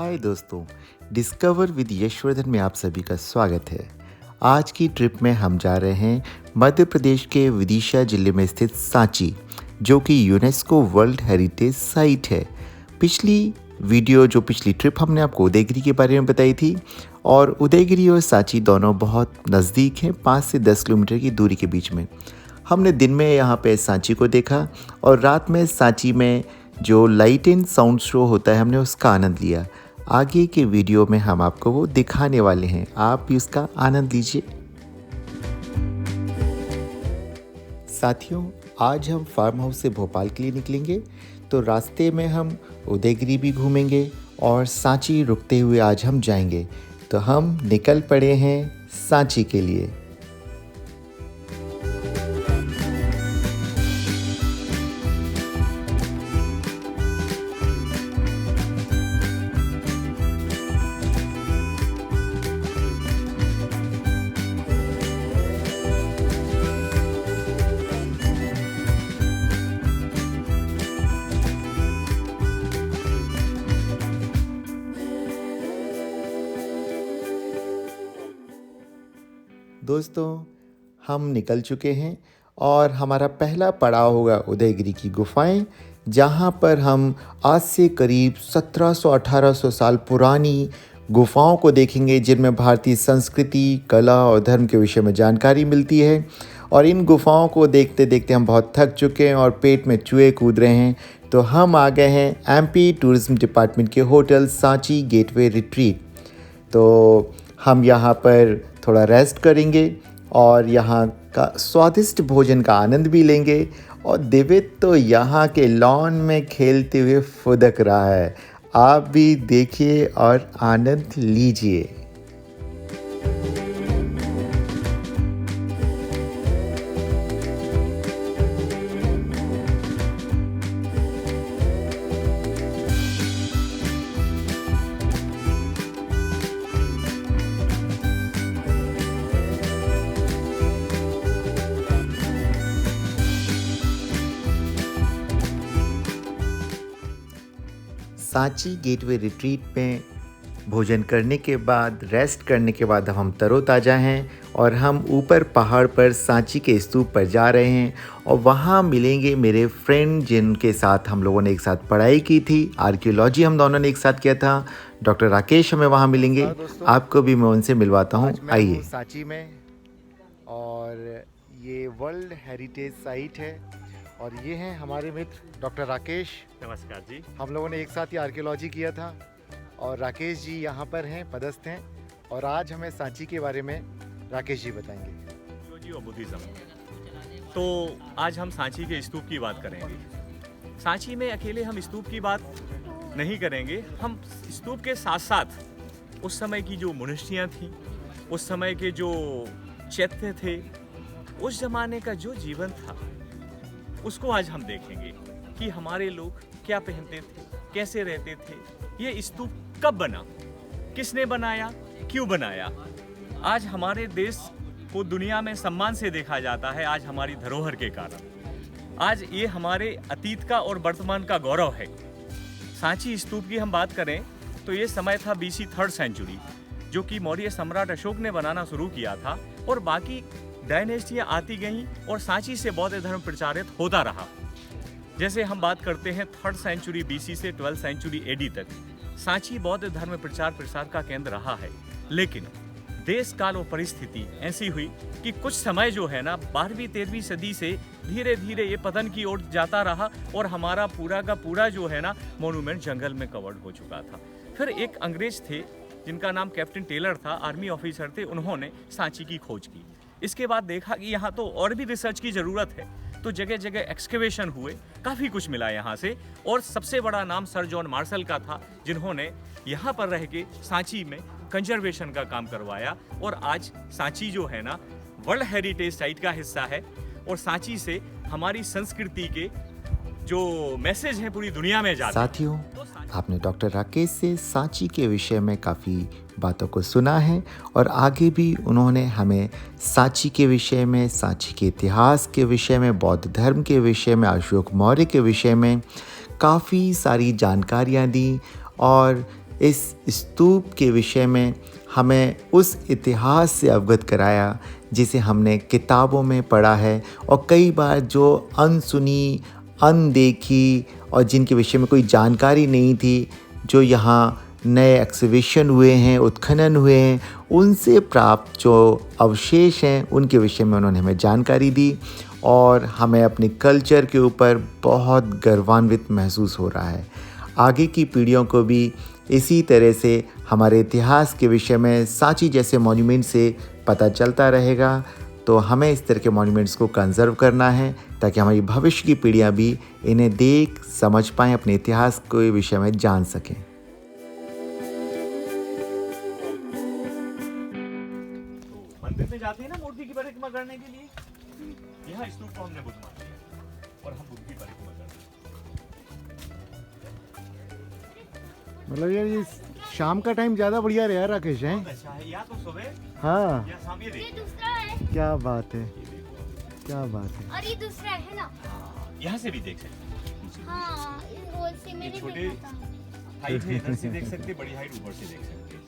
हाय दोस्तों, discover with Yashvardhan में आप सभी का स्वागत है। आज की ट्रिप में हम जा रहे हैं मध्य प्रदेश के विदिशा जिले में स्थित सांची, जो कि यूनेस्को वर्ल्ड हेरिटेज साइट है। पिछली ट्रिप हमने आपको उदयगिरी के बारे में बताई थी और उदयगिरी और सांची दोनों बहुत नज़दीक हैं, 5 से 10 किलोमीटर की दूरी के बीच में। हमने दिन में यहाँ पे सांची को देखा और रात में सांची में जो लाइट एंड साउंड शो होता है हमने उसका आनंद लिया। आगे के वीडियो में हम आपको वो दिखाने वाले हैं, आप भी उसका आनंद लीजिए। साथियों, आज हम फार्म हाउस से भोपाल के लिए निकलेंगे, तो रास्ते में हम उदयगिरी भी घूमेंगे और सांची रुकते हुए आज हम जाएंगे। तो हम निकल पड़े हैं सांची के लिए। दोस्तों, हम निकल चुके हैं और हमारा पहला पड़ाव होगा उदयगिरी की गुफाएं, जहां पर हम आज से करीब 1700-1800 साल पुरानी गुफाओं को देखेंगे, जिनमें भारतीय संस्कृति, कला और धर्म के विषय में जानकारी मिलती है। और इन गुफाओं को देखते देखते हम बहुत थक चुके हैं और पेट में चूहे कूद रहे हैं, तो हम आ गए हैं एमपी टूरिज्म डिपार्टमेंट के होटल सांची गेटवे रिट्रीट। तो हम यहाँ पर थोड़ा रेस्ट करेंगे और यहाँ का स्वादिष्ट भोजन का आनंद भी लेंगे। और दिव्य तो यहाँ के लॉन में खेलते हुए फुदक रहा है, आप भी देखिए और आनंद लीजिए। सांची गेटवे रिट्रीट में भोजन करने के बाद, रेस्ट करने के बाद हम तरोताज़ा हैं और हम ऊपर पहाड़ पर सांची के स्तूप पर जा रहे हैं और वहाँ मिलेंगे मेरे फ्रेंड, जिनके साथ हम लोगों ने एक साथ पढ़ाई की थी, आर्कियोलॉजी हम दोनों ने एक साथ किया था। डॉक्टर राकेश हमें वहाँ मिलेंगे, आपको भी मैं उनसे मिलवाता हूँ। आइए। सांची में, और ये वर्ल्ड हेरिटेज साइट है और ये हैं हमारे मित्र डॉक्टर राकेश। नमस्कार जी। हम लोगों ने एक साथ ही आर्कियोलॉजी किया था और राकेश जी यहाँ पर हैं, पदस्थ हैं, और आज हमें सांची के बारे में राकेश जी बताएंगे। जी और बुद्धिज्म। तो आज हम सांची के स्तूप की बात करेंगे। सांची में अकेले हम स्तूप की बात नहीं करेंगे, हम स्तूप के साथ साथ उस समय की जो मनुष्यियाँ थीं, उस समय के जो चैत्य थे, उस जमाने का जो जीवन था, उसको आज हम देखेंगे कि हमारे लोग क्या पहनते थे, कैसे रहते थे, ये स्तूप कब बना, किसने बनाया, क्यों बनाया। आज हमारे देश को दुनिया में सम्मान से देखा जाता है, आज हमारी धरोहर के कारण। आज ये हमारे अतीत का और वर्तमान का गौरव है। सांची स्तूप की हम बात करें तो ये समय था BC 3rd सेंचुरी, जो कि मौर्य सम्राट अशोक ने बनाना शुरू किया था और बाकी डायनेस्टियाँ आती गईं और सांची से बौद्ध धर्म प्रचारित होता रहा। जैसे हम बात करते हैं 3rd सेंचुरी BC से 12th सेंचुरी AD तक सांची बौद्ध धर्म प्रचार प्रसार का केंद्र रहा है। लेकिन देश काल और परिस्थिति ऐसी हुई कि कुछ समय जो है ना 12वीं 13वीं सदी से धीरे धीरे ये पतन की ओर जाता रहा और हमारा पूरा का पूरा जो है ना मोन्यूमेंट जंगल में कवर्ड हो चुका था। फिर एक अंग्रेज थे जिनका नाम कैप्टन टेलर था, आर्मी ऑफिसर थे, उन्होंने सांची की खोज की। इसके बाद देखा कि यहाँ तो और भी रिसर्च की ज़रूरत है, तो जगह जगह एक्सकेवेशन हुए, काफ़ी कुछ मिला यहाँ से। और सबसे बड़ा नाम सर जॉन मार्शल का था, जिन्होंने यहाँ पर रह के सांची में कंजर्वेशन का काम करवाया और आज सांची जो है ना वर्ल्ड हेरिटेज साइट का हिस्सा है। और सांची से हमारी संस्कृति के जो मैसेज है पूरी दुनिया में जाता है। साथियों, आपने डॉक्टर राकेश से सांची के विषय में काफ़ी बातों को सुना है और आगे भी उन्होंने हमें सांची के विषय में, सांची के इतिहास के विषय में, बौद्ध धर्म के विषय में, अशोक मौर्य के विषय में काफ़ी सारी जानकारियाँ दी। और इस स्तूप के विषय में हमें उस इतिहास से अवगत कराया जिसे हमने किताबों में पढ़ा है और कई बार जो अनसुनी, अनदेखी और जिनके विषय में कोई जानकारी नहीं थी, जो यहाँ नए एक्सिबिशन हुए हैं, उत्खनन हुए हैं, उनसे प्राप्त जो अवशेष हैं उनके विषय में उन्होंने हमें जानकारी दी और हमें अपने कल्चर के ऊपर बहुत गर्वान्वित महसूस हो रहा है। आगे की पीढ़ियों को भी इसी तरह से हमारे इतिहास के विषय में सांची जैसे मॉन्यूमेंट से पता चलता रहेगा। तो हमें इस तरह के मॉन्यूमेंट्स को कंजर्व करना है ताकि हमारी भविष्य की पीढ़ियाँ भी इन्हें देख समझ पाएँ, अपने इतिहास के विषय में जान सकें। मंदिर में जाते हैं ना मूर्ति की परिक्रमा करने के लिए, यहाँ स्तूप को हमने बुद्ध मान लिया और हम बुद्ध की परिक्रमा कर रहे हैं। मतलब यार ये शाम का टाइम ज्यादा बढ़िया रहा राकेश है। अच्छा है, या तो सुबह हाँ, या शाम। ये देखिए, दूसरा है। क्या बात है, क्या बात है। और ये दूसरा है ना। यहाँ से भी देख सकते हैं। हाँ, इस होल से मैंने ये छोटे देखा था। हाइट है, इधर से देख सकते हैं, बड़ी हाइट ऊपर से देख सकते हैं।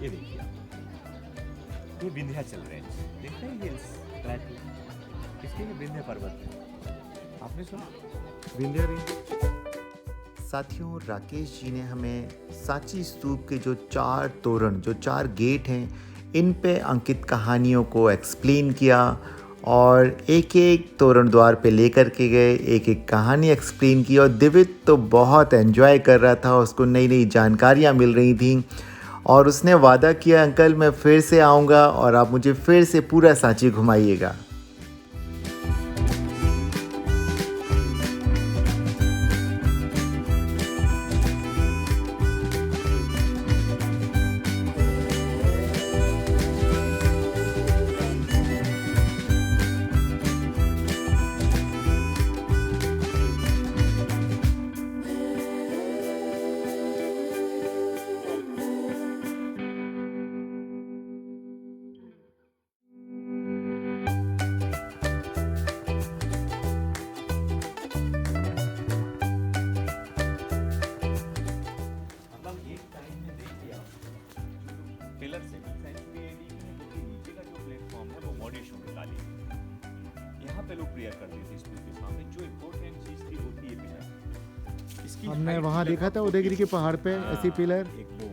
ये देखिए आप, ये विंध्याचल रेंज देखते हैं, हिल्स प्लेटू, इसके ये विंध्य पर्वत है। आपने सुना? विंध्या रेंज। साथियों, राकेश जी ने हमें सांची स्तूप के जो 4 तोरण, जो 4 गेट हैं, इन पे अंकित कहानियों को एक्सप्लेन किया और एक एक तोरण द्वार पे लेकर के गए, एक एक कहानी एक्सप्लेन की और दिवित तो बहुत एंजॉय कर रहा था, उसको नई नई जानकारियाँ मिल रही थी और उसने वादा किया, अंकल मैं फिर से आऊँगा और आप मुझे फिर से पूरा सांची घुमाइएगा। हमने वहाँ देखा था उदयगिरी के पहाड़ पे ऐसी पिलर। एक वो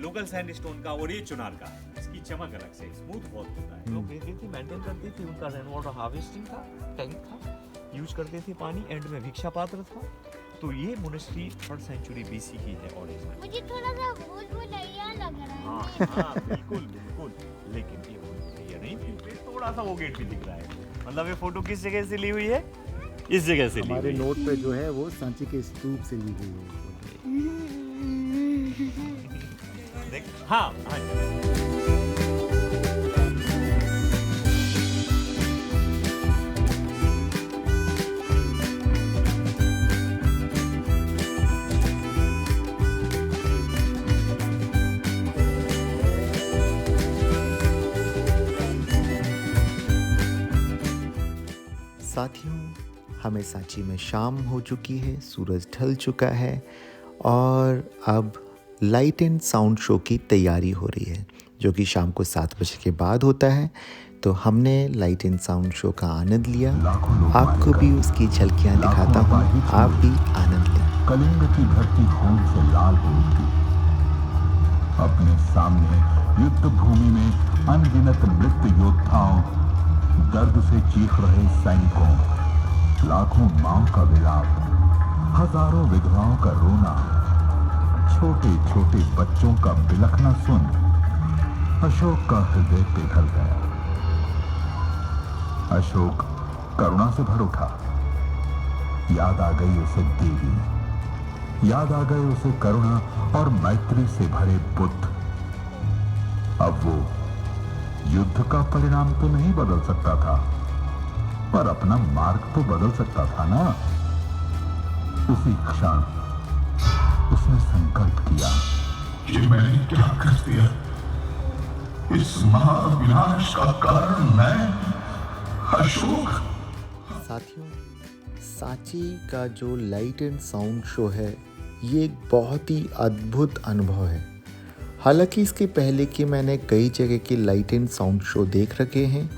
लोकल सैंडस्टोन का और ये चुनार का, इसकी चमक अलग से, स्मूथ बहुत होता है। लोग देखते थे, मेंटेन करते थे, उनका रेन वाटर हार्वेस्टिंग था, टैंक था, यूज करते थे पानी, एंड में भिक्षा पात्र था। तो ये मोनेस्ट्री 3rd सेंचुरी बीसी की है ओरिजिनल। मुझे थोड़ा सा भूल-भुलैया लग रहा है। हाँ, बिल्कुल बिल्कुल, लेकिन ये भूल-भुलैया नहीं, फिर थोड़ा सा वो गेट भी दिख रहा है। मतलब ये फोटो किस जगह से ली हुई है? इस जगह से ली हुई हमारे है। नोट पे जो है वो सांची के स्तूप से ली गई है। देख, हाँ हाँ। साथियों, हमें सांची में शाम हो चुकी है, सूरज ढल चुका है और अब लाइट एंड साउंड शो की तैयारी हो रही है जो कि शाम को 7 बजे के बाद होता है। तो हमने लाइट एंड साउंड शो का आनंद लिया, आपको भी उसकी झलकियाँ दिखाता हूँ, आप भी आनंद लें। कलिंग की धरती खून से लाल हो उठी। अपने सामने युद्ध भूमि में अनगिनत मृत योद्धाओं, दर्द से चीख रहे सैनिकों, लाखों माओं का विलाप, हजारों विधवाओं का रोना, छोटे छोटे बच्चों का बिलखना सुन अशोक का हृदय पिघल गया। अशोक करुणा से भर उठा। याद आ गई उसे देवी, याद आ गए उसे करुणा और मैत्री से भरे बुद्ध। अब वो युद्ध का परिणाम तो नहीं बदल सकता था, पर अपना मार्ग तो बदल सकता था ना। उसी क्षण उसने संकल्प किया, ये मैंने क्या कर दिया? इस महाविनाश का कारण मैं अशोक। साथियों, सांची का जो लाइट एंड साउंड शो है ये एक बहुत ही अद्भुत अनुभव है। हालांकि इसके पहले कि मैंने कई जगह के लाइट एंड साउंड शो देख रखे हैं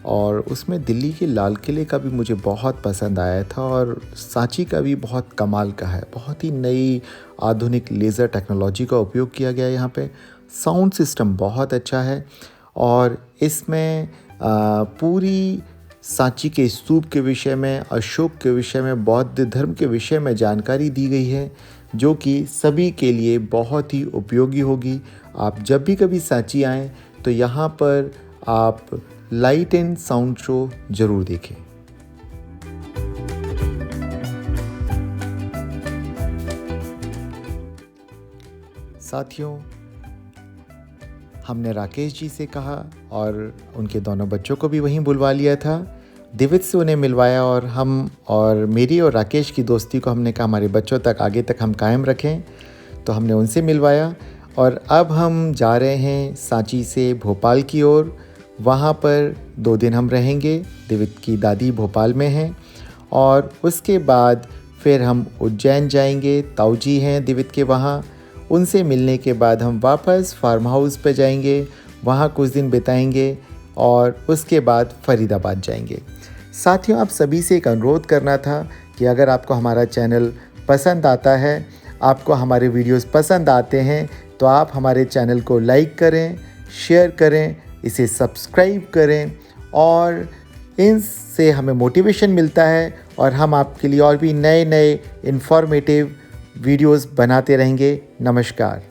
और उसमें दिल्ली के लाल किले का भी मुझे बहुत पसंद आया था और सांची का भी बहुत कमाल का है। बहुत ही नई आधुनिक लेज़र टेक्नोलॉजी का उपयोग किया गया है यहाँ पे। साउंड सिस्टम बहुत अच्छा है और इसमें पूरी सांची के स्तूप के विषय में, अशोक के विषय में, बौद्ध धर्म के विषय में जानकारी दी गई है जो कि सभी के लिए बहुत ही उपयोगी होगी। आप जब भी कभी सांची आएँ तो यहाँ पर आप लाइट एंड साउंड शो ज़रूर देखें। साथियों, हमने राकेश जी से कहा और उनके दोनों बच्चों को भी वहीं बुलवा लिया था। दिवित से उन्हें मिलवाया और हम और मेरी और राकेश की दोस्ती को हमने कहा हमारे बच्चों तक आगे तक हम कायम रखें, तो हमने उनसे मिलवाया और अब हम जा रहे हैं सांची से भोपाल की ओर। वहाँ पर 2 दिन हम रहेंगे। दिवित की दादी भोपाल में हैं और उसके बाद फिर हम उज्जैन जाएंगे। ताऊ जी हैं दिवित के वहाँ, उनसे मिलने के बाद हम वापस फार्म हाउस पे जाएंगे, वहाँ कुछ दिन बिताएंगे और उसके बाद फरीदाबाद जाएंगे। साथियों, आप सभी से एक अनुरोध करना था कि अगर आपको हमारा चैनल पसंद आता है, आपको हमारे वीडियोस पसंद आते हैं, तो आप हमारे चैनल को लाइक करें, शेयर करें, इसे सब्सक्राइब करें और इनसे हमें मोटिवेशन मिलता है और हम आपके लिए और भी नए नए इन्फॉर्मेटिव वीडियोस बनाते रहेंगे। नमस्कार।